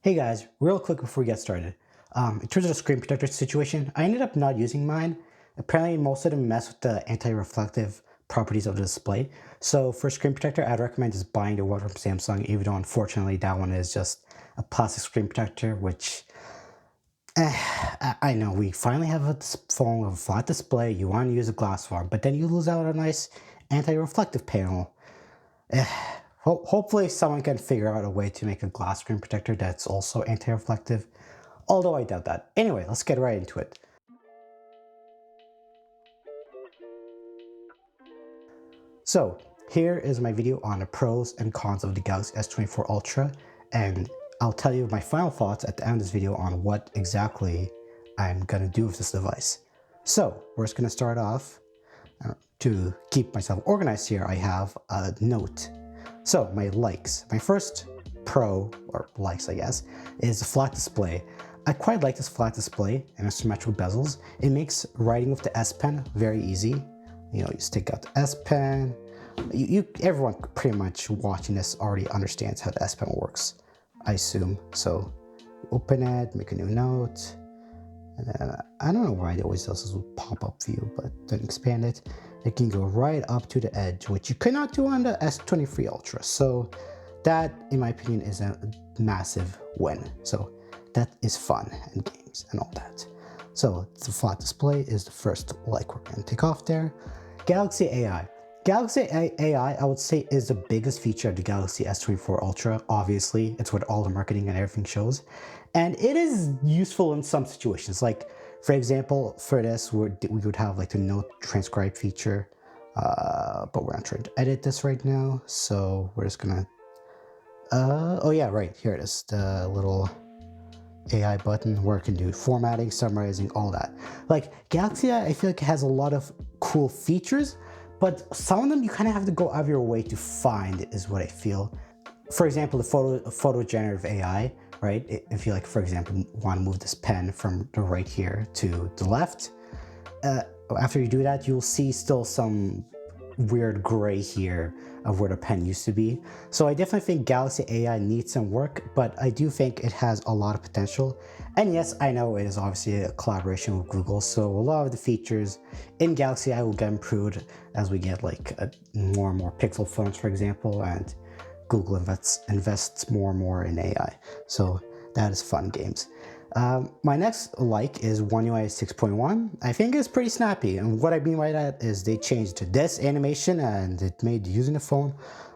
Hey guys, real quick before we get started. In terms of the screen protector situation, I ended up not using mine. Apparently most of them mess with the anti-reflective properties of the display. So for screen protector, I'd recommend just buying the one from Samsung, even though unfortunately that one is just a plastic screen protector, which I know we finally have a phone with a flat display, you want to use a glass form, but then you lose out on a nice anti-reflective panel. Hopefully someone can figure out a way to make a glass screen protector that's also anti-reflective, although I doubt that. Anyway, let's get right into it. So here is my video on the pros and cons of the Galaxy S24 Ultra, and I'll tell you my final thoughts at the end of this video on what exactly I'm gonna do with this device. So we're just gonna start off. To keep myself organized here, I have a note. So my likes. My first pro, or likes I guess, is the flat display. I quite like this flat display and its symmetrical bezels. It makes writing with the S Pen very easy. You know, you just take out the S Pen. Everyone pretty much watching this already understands how the S Pen works, I assume. So open it, make a new note. And I don't know why it always does this pop-up view, but then expand it. It can go right up to the edge, which you cannot do on the S23 Ultra. So that, in my opinion, is a massive win. So that is fun in games and all that. So the flat display is the first like we're going to take off there. Galaxy AI. Galaxy AI, I would say, is the biggest feature of the Galaxy S24 Ultra. Obviously, it's what all the marketing and everything shows. And it is useful in some situations. Like, for example, for this, we would have like the note transcribe feature. But we're not trying to edit this right now. So we're just gonna, oh yeah, right, here it is. The little AI button where it can do formatting, summarizing, all that. Like Galaxy AI, I feel like it has a lot of cool features, but some of them you kind of have to go out of your way to find, is what I feel. For example, the photo generative AI, right? If you like, for example, want to move this pen from the right here to the left, after you do that, you'll see still some weird gray here of where the pen used to be. So I definitely think Galaxy AI needs some work, but I do think it has a lot of potential. And yes, I know it is obviously a collaboration with Google, so a lot of the features in Galaxy AI will get improved as we get like more and more Pixel phones, for example, and Google invests more and more in AI. So that is fun games. My next like is One UI 6.1. I think it's pretty snappy, and what I mean by that is they changed this animation and it made using the phone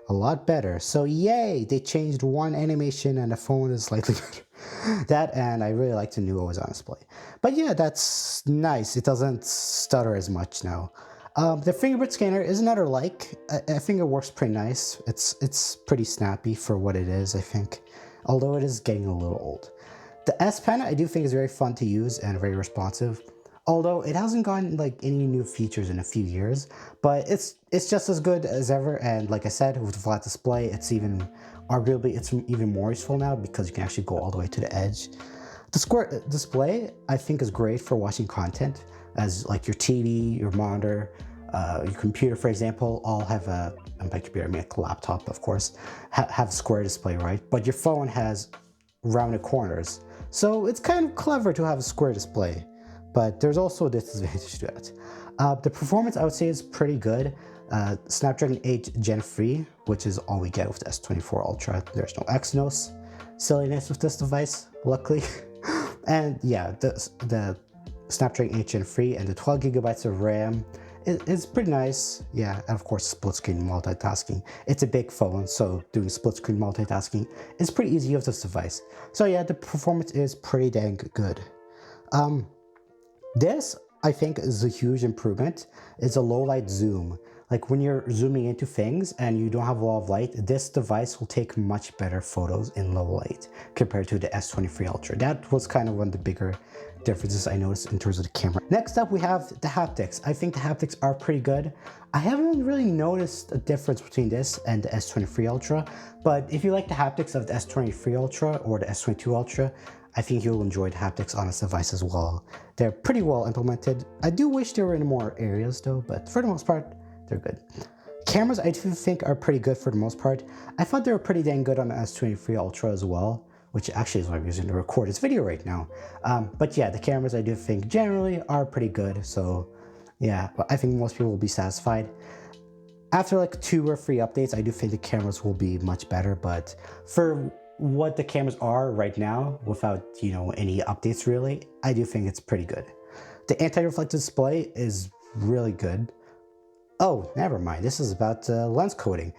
a lot better. So yay, they changed one animation and the phone is slightly better. That, and I really like the new always on display. But yeah, that's nice. It doesn't stutter as much now. The fingerprint scanner is another like. I think it works pretty nice. It's pretty snappy for what it is, I think, although it is getting a little old. The S Pen I do think is very fun to use and very responsive, although it hasn't gotten like any new features in a few years, but it's just as good as ever. And like I said, with the flat display, it's even arguably it's even more useful now because you can actually go all the way to the edge. The square display I think is great for watching content, as like your TV, your monitor, your computer, for example, all have and by computer I mean like a laptop, of course, have square display, right? But your phone has rounded corners. So it's kind of clever to have a square display, but there's also a disadvantage to that. The performance I would say is pretty good. Snapdragon 8 Gen 3, which is all we get with the S24 Ultra. There's no Exynos silliness with this device, luckily. And yeah, the Snapdragon 8 Gen 3 and the 12 gigabytes of RAM is pretty nice. Yeah, and of course split screen multitasking. It's a big phone, so doing split screen multitasking is pretty easy with this device. So yeah, the performance is pretty dang good. This I think is a huge improvement. It's a low light zoom. Like when you're zooming into things and you don't have a lot of light, this device will take much better photos in low light compared to the S23 Ultra. That was kind of one of the bigger differences I noticed in terms of the camera. Next up, we have the haptics. I think the haptics are pretty good. I haven't really noticed a difference between this and the S23 Ultra, but if you like the haptics of the S23 Ultra or the S22 Ultra, I think you'll enjoy the haptics on this device as well. They're pretty well implemented. I do wish they were in more areas though, but for the most part, they're good. Cameras I do think are pretty good for the most part. I thought they were pretty dang good on the S23 Ultra as well. which actually is what I'm using to record this video right now. But yeah, the cameras I do think generally are pretty good. So yeah, I think most people will be satisfied. After like 2 or 3 updates, I do think the cameras will be much better, but for what the cameras are right now, without, you know, any updates really, I do think it's pretty good. The anti-reflective display is really good. Oh, never mind. This is about lens coating.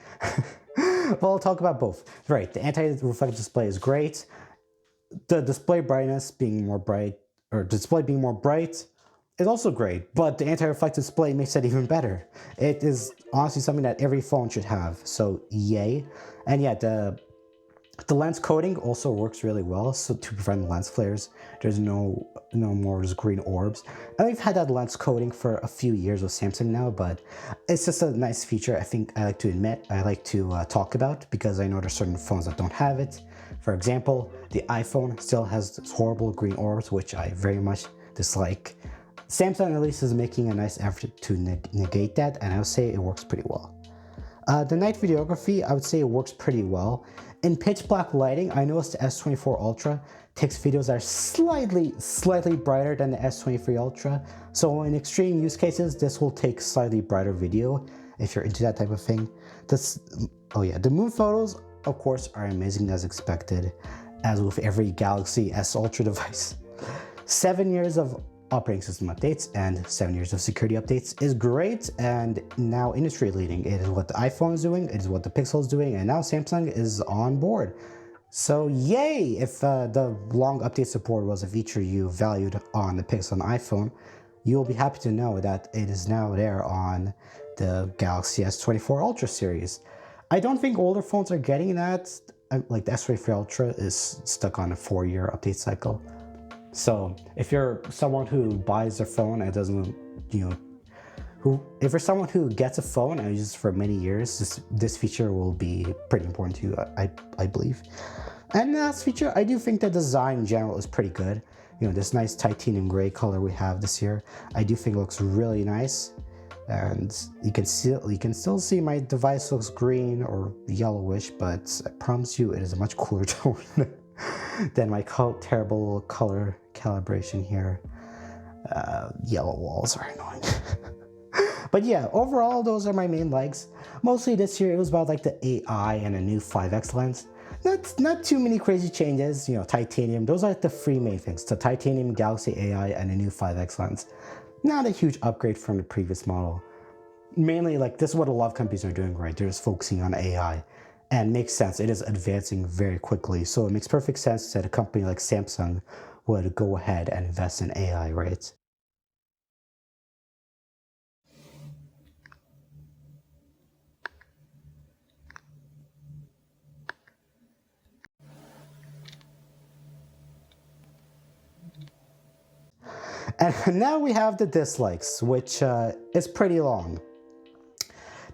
Well, I'll talk about both. Right, the anti-reflective display is great. The display brightness being more bright, or display being more bright, is also great, but the anti-reflective display makes it even better. It is honestly something that every phone should have, so yay. And yeah, the lens coating also works really well, so to prevent lens flares. There's no more just green orbs. And we've had that lens coating for a few years with Samsung now, but it's just a nice feature I think I like to admit, I like to talk about, because I know there's certain phones that don't have it. For example, the iPhone still has this horrible green orbs, which I very much dislike. Samsung at least is making a nice effort to negate that, and I would say it works pretty well. The night videography, I would say it works pretty well. In pitch black lighting, I noticed the S24 Ultra takes videos that are slightly brighter than the S23 Ultra. So in extreme use cases, this will take slightly brighter video if you're into that type of thing. Oh yeah, the moon photos, of course, are amazing as expected, as with every Galaxy S Ultra device. 7 years of operating system updates and 7 years of security updates is great, and now industry leading. It is what the iPhone is doing, it is what the Pixel is doing, and now Samsung is on board. So yay! If the long update support was a feature you valued on the Pixel and iPhone, you'll be happy to know that it is now there on the Galaxy S24 Ultra series. I don't think older phones are getting that. Like the S24 Ultra is stuck on a 4-year update cycle. So if you're someone who buys their phone and doesn't, you know, if you're someone who gets a phone and uses it for many years, this feature will be pretty important to you, I believe. And the last feature, I do think the design in general is pretty good. You know, this nice titanium gray color we have this year, I do think looks really nice. And you can still see my device looks green or yellowish, but I promise you it is a much cooler tone than my terrible color calibration here. Yellow walls are annoying. But yeah, overall, those are my main legs. Mostly this year, it was about like the AI and a new 5x lens. Not too many crazy changes, you know, titanium. Those are like the 3 main things: the titanium, Galaxy AI, and a new 5x lens. Not a huge upgrade from the previous model. Mainly, like, this is what a lot of companies are doing, right? They're just focusing on AI. And makes sense, it is advancing very quickly. So it makes perfect sense that a company like Samsung would go ahead and invest in AI, right? And now we have the dislikes, which is pretty long.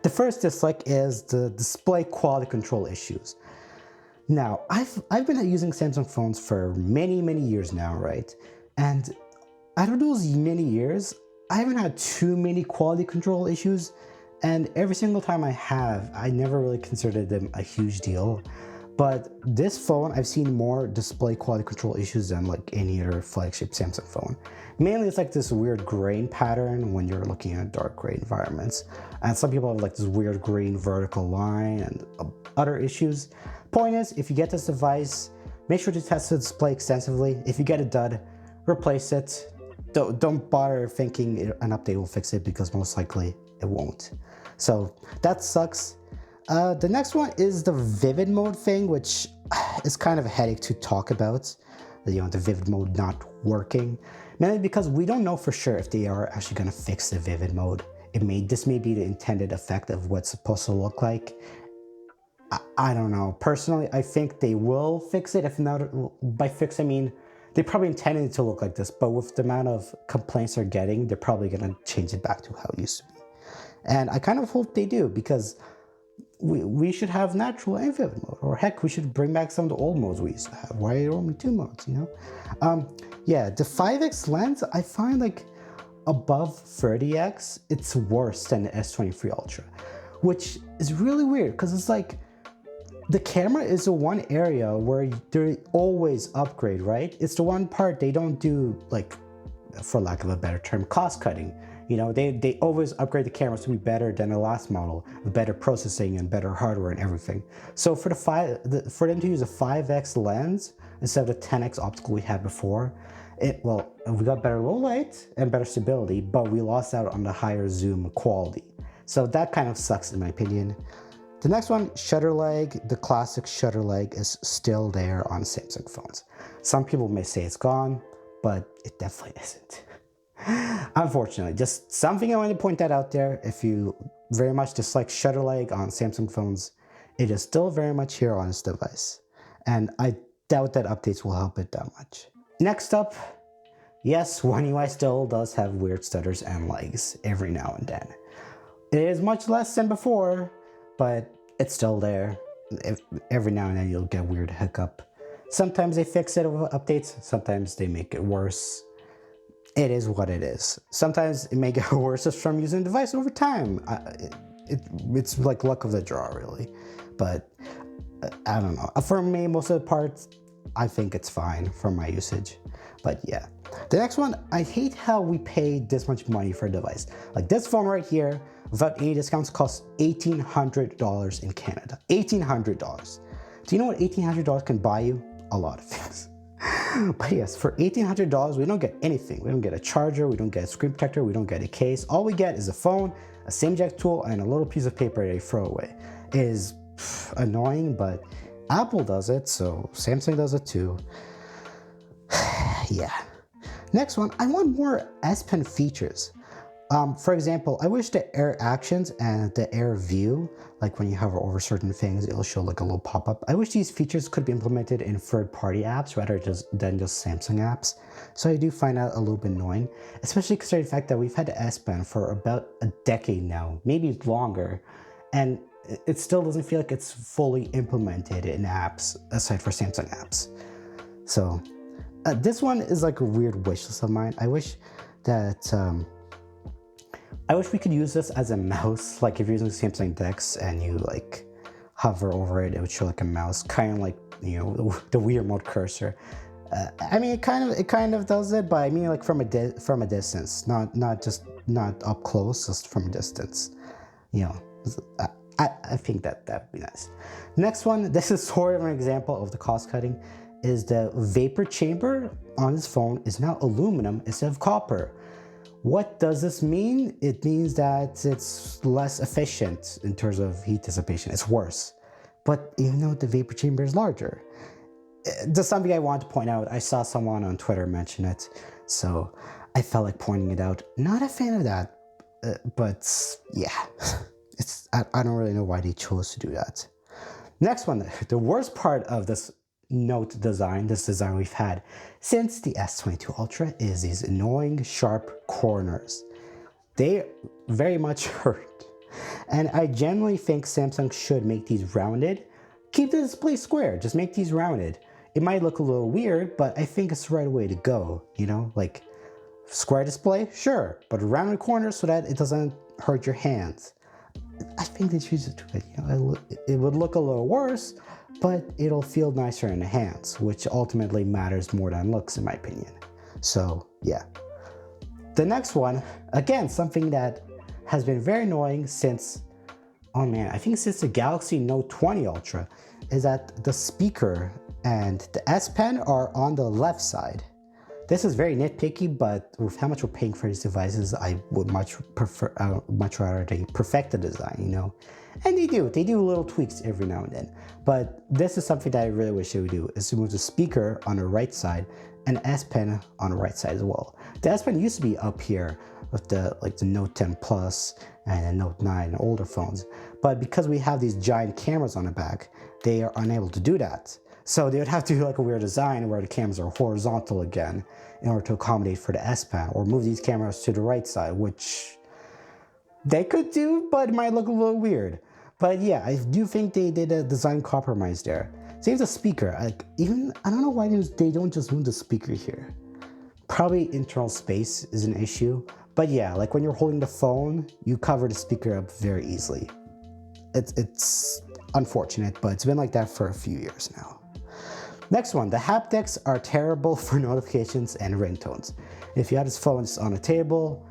The first dislike is the display quality control issues. Now, I've been using Samsung phones for many years now, right? And out of those many years, I haven't had too many quality control issues, and every single time I have, I never really considered them a huge deal. But this phone, I've seen more display quality control issues than like any other flagship Samsung phone. Mainly it's like this weird grain pattern when you're looking at dark gray environments. And some people have like this weird green vertical line and other issues. Point is, if you get this device, make sure to test the display extensively. If you get a dud, replace it. Don't bother thinking an update will fix it, because most likely it won't. So that sucks. The next one is the vivid mode thing, which is kind of a headache to talk about. You know, the vivid mode not working. Mainly because we don't know for sure if they are actually going to fix the vivid mode. This may be the intended effect of what's supposed to look like. I don't know. Personally, I think they will fix it. If not, by fix I mean they probably intended it to look like this, but with the amount of complaints they're getting, they're probably going to change it back to how it used to be. And I kind of hope they do, because we should have natural and vivid mode, or heck, we should bring back some of the old modes we used to have. Why are there only 2 modes, you know? Yeah, the 5x lens, I find like above 30x, it's worse than the S23 Ultra, which is really weird, because it's like, the camera is the one area where they always upgrade, right? It's the one part they don't do, like, for lack of a better term, cost cutting. You know, they always upgrade the cameras to be better than the last model, with better processing and better hardware and everything. So for for them to use a 5x lens instead of the 10x optical we had before, we got better low light and better stability, but we lost out on the higher zoom quality. So that kind of sucks in my opinion. The next one, shutter lag. The classic shutter lag is still there on Samsung phones. Some people may say it's gone, but it definitely isn't. Unfortunately, just something I want to point that out there. If you very much dislike shutter lag on Samsung phones, it is still very much here on this device. And I doubt that updates will help it that much. Next up, yes, One UI still does have weird stutters and lags every now and then. It is much less than before, but it's still there. Every now and then you'll get a weird hiccup. Sometimes they fix it with updates, sometimes they make it worse. It is what it is. Sometimes it may get worse just from using the device over time. It's like luck of the draw, really. But I don't know. For me, most of the parts, I think it's fine for my usage. But yeah. The next one, I hate how we pay this much money for a device. Like this phone right here, without any discounts, costs $1,800 in Canada. $1,800. Do you know what $1,800 can buy you? A lot of things. But yes, for $1,800, we don't get anything. We don't get a charger, we don't get a screen protector, we don't get a case. All we get is a phone, a SIM jack tool, and a little piece of paper they throw away. It is annoying, but Apple does it, so Samsung does it too. Yeah. Next one, I want more S Pen features. For example, I wish the Air Actions and the Air View, like when you hover over certain things, it'll show like a little pop-up. I wish these features could be implemented in third-party apps rather than just Samsung apps. So I do find that a little bit annoying, especially considering the fact that we've had the S Pen for about a decade now, maybe longer, and it still doesn't feel like it's fully implemented in apps aside for Samsung apps. So this one is like a weird wish list of mine. I wish we could use this as a mouse, like if you're using Samsung Dex and you like hover over it, it would show like a mouse, kind of like, you know, the Wii remote cursor. I mean, it kind of does it, but I mean like from a distance, not up close, just from a distance. You know, I think that'd be nice. Next one, this is sort of an example of the cost cutting, is the vapor chamber on this phone is now aluminum instead of copper. What does this mean? It means that it's less efficient in terms of heat dissipation. It's worse. But even though the vapor chamber is larger, just something I want to point out. I saw someone on Twitter mention it, so I felt like pointing it out. Not a fan of that, but yeah, I don't really know why they chose to do that. Next one, the worst part of this Note design, this design we've had since the S22 Ultra, is these annoying sharp corners. They very much hurt. And I generally think Samsung should make these rounded. Keep the display square, just make these rounded. It might look a little weird, but I think it's the right way to go, you know? Like, square display, sure, but rounded corners so that it doesn't hurt your hands. I think they choose it to it, you know? It would look a little worse, but it'll feel nicer in the hands, which ultimately matters more than looks in my opinion. So yeah. The next one, again, something that has been very annoying since, oh man, I think since the Galaxy Note 20 Ultra, is that the speaker and the S Pen are on the left side. This is very nitpicky, but with how much we're paying for these devices, I would much rather they perfect the design, you know? And they do little tweaks every now and then. But this is something that I really wish they would do, is to move the speaker on the right side and S Pen on the right side as well. The S Pen used to be up here with the Note 10 Plus and the Note 9 and older phones. But because we have these giant cameras on the back, they are unable to do that. So they would have to do like a weird design where the cameras are horizontal again in order to accommodate for the S Pen, or move these cameras to the right side, which they could do, but it might look a little weird. But yeah, I do think they did a design compromise there. Same as the speaker. I don't know why they don't just move the speaker here. Probably internal space is an issue. But yeah, like when you're holding the phone, you cover the speaker up very easily. unfortunate, but it's been like that for a few years now. Next one, the haptics are terrible for notifications and ringtones. If you have this phone on a table,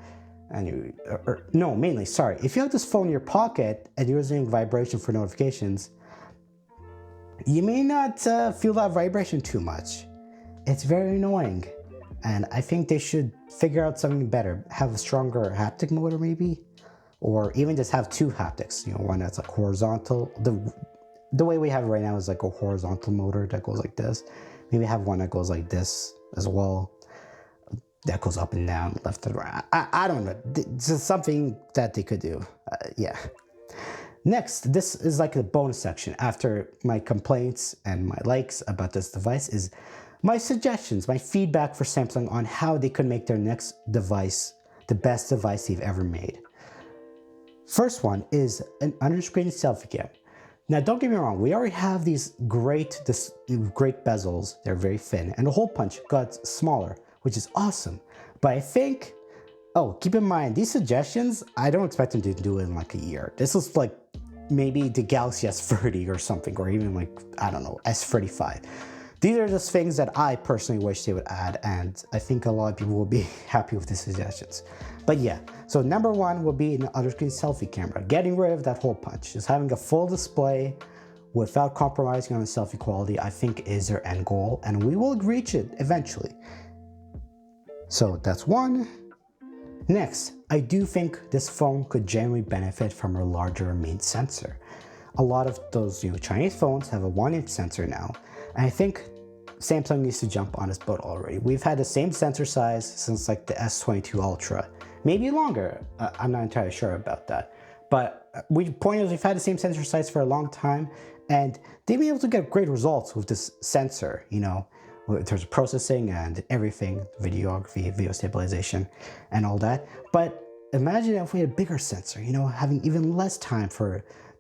and if you have this phone in your pocket and you're using vibration for notifications, you may not feel that vibration too much. It's very annoying, and I think they should figure out something better. Have a stronger haptic motor maybe, or even just have two haptics. One that's like horizontal. The way we have it right now is like a horizontal motor that goes like this. Maybe have one that goes like this as well. That goes up and down, left and right. I don't know. This is something that they could do. Yeah. Next, this is like the bonus section. After my complaints and my likes about this device is my suggestions, my feedback for Samsung on how they could make their next device the best device they've ever made. First one is an under-screen selfie cam. Now, don't get me wrong, we already have these great bezels. They're very thin, and the hole punch got smaller, which is awesome. But I think, keep in mind, these suggestions, I don't expect them to do it in like a year. This is like maybe the Galaxy S30 or something, or even like, I don't know, S35. These are just things that I personally wish they would add, and I think a lot of people will be happy with these suggestions. But yeah, so number one will be an under-screen selfie camera. Getting rid of that hole punch. Just having a full display without compromising on the selfie quality, I think is their end goal, and we will reach it eventually. So that's one. Next, I do think this phone could generally benefit from a larger main sensor. A lot of those Chinese phones have a 1-inch sensor now, and I think Samsung needs to jump on this boat already. We've had the same sensor size since like the S24 Ultra, maybe longer. I'm not entirely sure about that. But point is, we've had the same sensor size for a long time, and they've been able to get great results with this sensor, in terms of processing and everything, videography, video stabilization, and all that. But imagine if we had a bigger sensor, having even less time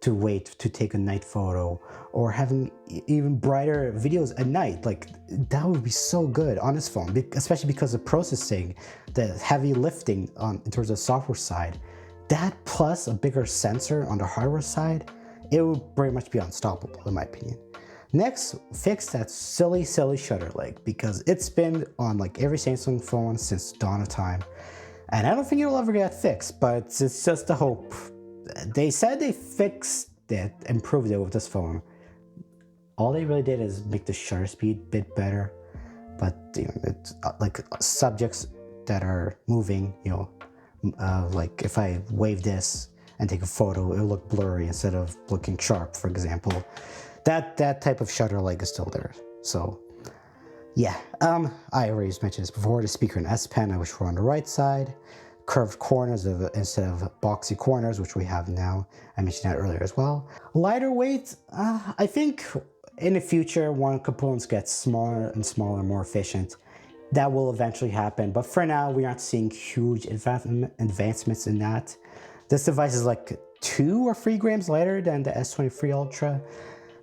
to wait to take a night photo, or having even brighter videos at night. Like, that would be so good on this phone, especially because of processing, the heavy lifting in terms of software side. That plus a bigger sensor on the hardware side, it would pretty much be unstoppable in my opinion. Next, fix that silly shutter leg, because it's been on like every Samsung phone since the dawn of time, and I don't think it'll ever get fixed, but it's just a hope. They said they fixed it, improved it with this phone. All they really did is make the shutter speed a bit better, but it's like subjects that are moving, like if I wave this and take a photo, it'll look blurry instead of looking sharp, for example. That type of shutter leg is still there. So yeah, I already mentioned this before. The speaker and S Pen, I wish were on the right side. Curved corners instead of boxy corners, which we have now. I mentioned that earlier as well. Lighter weight, I think in the future, when components get smaller and smaller, more efficient, that will eventually happen. But for now, we aren't seeing huge advancements in that. This device is like 2 or 3 grams lighter than the S23 Ultra.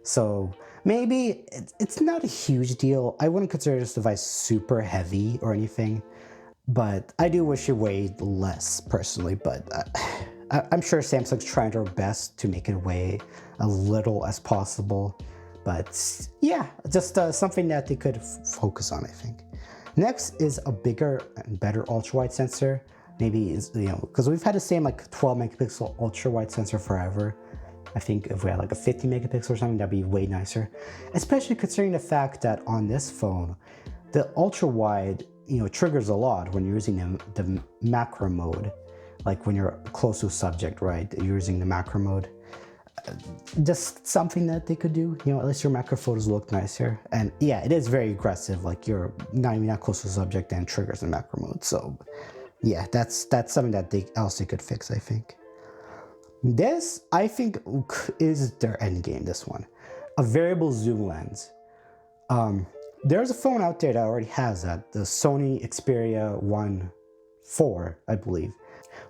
So maybe it's not a huge deal. I wouldn't consider this device super heavy or anything, but I do wish it weighed less personally. But I'm sure Samsung's trying their best to make it weigh a little as possible. But yeah, just something that they could focus on, I think. Next is a bigger and better ultra-wide sensor. Maybe, because we've had the same like 12 megapixel ultra-wide sensor forever. I think if we had like a 50 megapixel or something, that'd be way nicer. Especially considering the fact that on this phone, the ultra-wide, triggers a lot when you're using the macro mode. Like when you're close to a subject, right? You're using the macro mode. Just something that they could do, at least your macro photos look nicer. And yeah, it is very aggressive, like you're not even that close to the subject and triggers in macro mode. So yeah, that's something that they could fix, I think. This, I think, is their end game, this one. A variable zoom lens. There's a phone out there that already has that, the Sony Xperia 1 IV, I believe,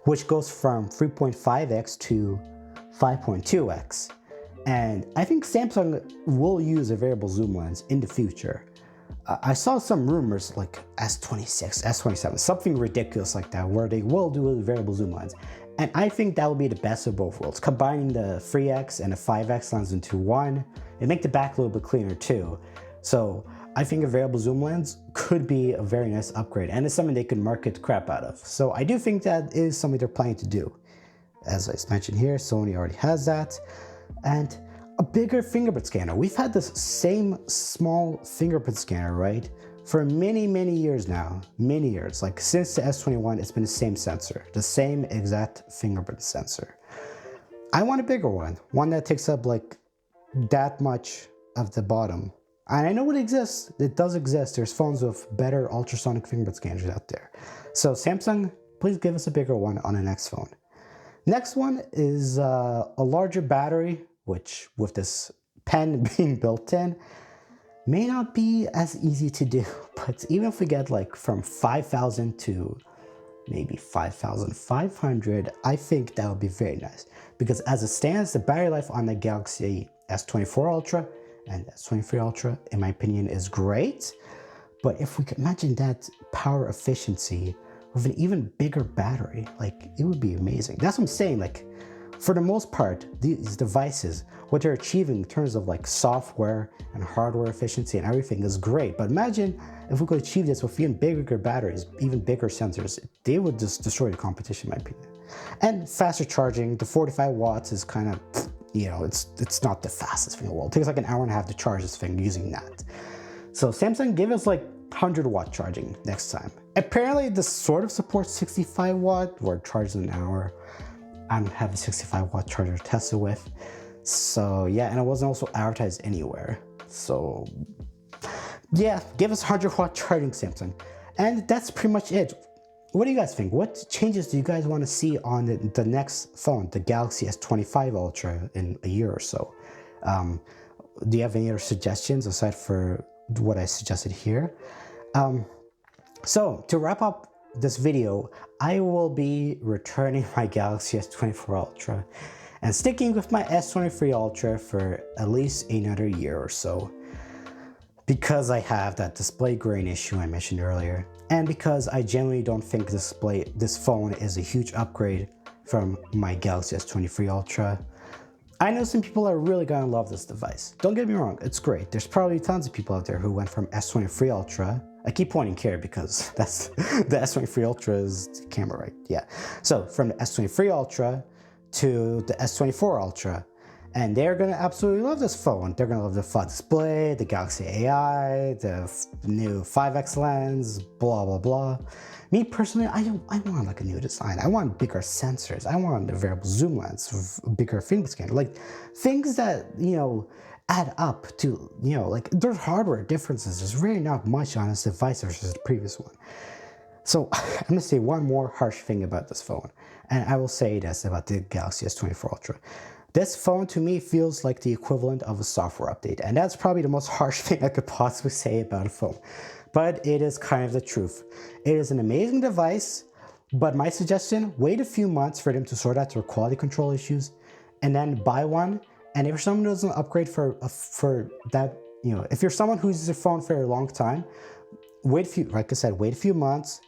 which goes from 3.5x to 5.2x. And I think Samsung will use a variable zoom lens in the future. I saw some rumors like S26, S27, something ridiculous like that, where they will do a variable zoom lens. And I think that would be the best of both worlds. Combining the 3x and the 5x lens into one, it make the back a little bit cleaner too. So I think a variable zoom lens could be a very nice upgrade, and it's something they could market the crap out of. So I do think that is something they're planning to do. As I mentioned here, Sony already has that. And a bigger fingerprint scanner. We've had this same small fingerprint scanner, right? For many, many years now, many years, like since the S21, it's been the same sensor, the same exact fingerprint sensor. I want a bigger one that takes up like that much of the bottom. And I know it exists, it does exist. There's phones with better ultrasonic fingerprint scanners out there. So Samsung, please give us a bigger one on the next phone. Next one is a larger battery, which with this pen being built in, may not be as easy to do, but even if we get like from 5,000 to maybe 5,500, I think that would be very nice. Because as it stands, the battery life on the Galaxy S24 Ultra and S23 Ultra, in my opinion, is great. But if we could imagine that power efficiency with an even bigger battery, like it would be amazing. That's what I'm saying, like for the most part, these devices, what they're achieving in terms of like software and hardware efficiency and everything is great. But imagine if we could achieve this with even bigger batteries, even bigger sensors, they would just destroy the competition, in my opinion. And faster charging, the 45 watts is kind of, you know, it's not the fastest thing in the world. It takes like an hour and a half to charge this thing using that. So Samsung, give us like 100-watt charging next time. Apparently this sort of supports 65 watt, where it charges in an hour. I don't have a 65-watt charger to test it with. So yeah, and it wasn't also advertised anywhere. So yeah, give us 100-watt charging, Samsung. And that's pretty much it. What do you guys think? What changes do you guys want to see on the next phone, the Galaxy S25 Ultra, in a year or so? Do you have any other suggestions aside for what I suggested here? So to wrap up this video, I will be returning my Galaxy S24 Ultra and sticking with my S23 Ultra for at least another year or so, because I have that display grain issue I mentioned earlier, and because I genuinely don't think this phone is a huge upgrade from my Galaxy S23 Ultra. I know some people are really gonna love this device. Don't get me wrong, it's great. There's probably tons of people out there who went from S23 Ultra. I keep pointing here because that's the S23 Ultra is the camera, right? Yeah. So from the S23 Ultra to the S24 Ultra, and they're gonna absolutely love this phone. They're gonna love the flat display, the Galaxy AI, the new 5x lens, blah blah blah. Me personally, I want like a new design. I want bigger sensors. I want a variable zoom lens with bigger fingerprint scanner, like things that, you know, add up to, you know, like there's hardware differences. There's really not much on this device versus the previous one. So I'm gonna say one more harsh thing about this phone, and I will say this about the Galaxy S24 Ultra. This phone to me feels like the equivalent of a software update, and that's probably the most harsh thing I could possibly say about a phone. But it is kind of the truth. It is an amazing device, but my suggestion, wait a few months for them to sort out their quality control issues, and then buy one. And if someone doesn't upgrade for that, you know, if you're someone who uses a phone for a long time, wait a few months,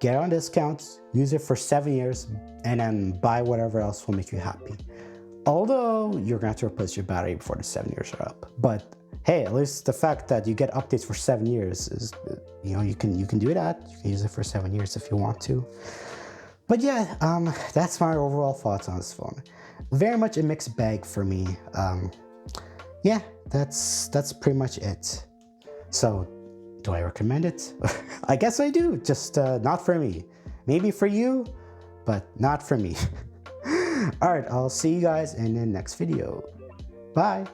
get it on discounts, use it for 7 years, and then buy whatever else will make you happy. Although you're gonna have to replace your battery before the 7 years are up. But hey, at least the fact that you get updates for 7 years is, you know, you can do that. You can use it for 7 years if you want to. But yeah, that's my overall thoughts on this phone. Very much a mixed bag for me. Yeah, that's pretty much it. So, do I recommend it? I guess I do, just not for me. Maybe for you, but not for me. Alright, I'll see you guys in the next video. Bye!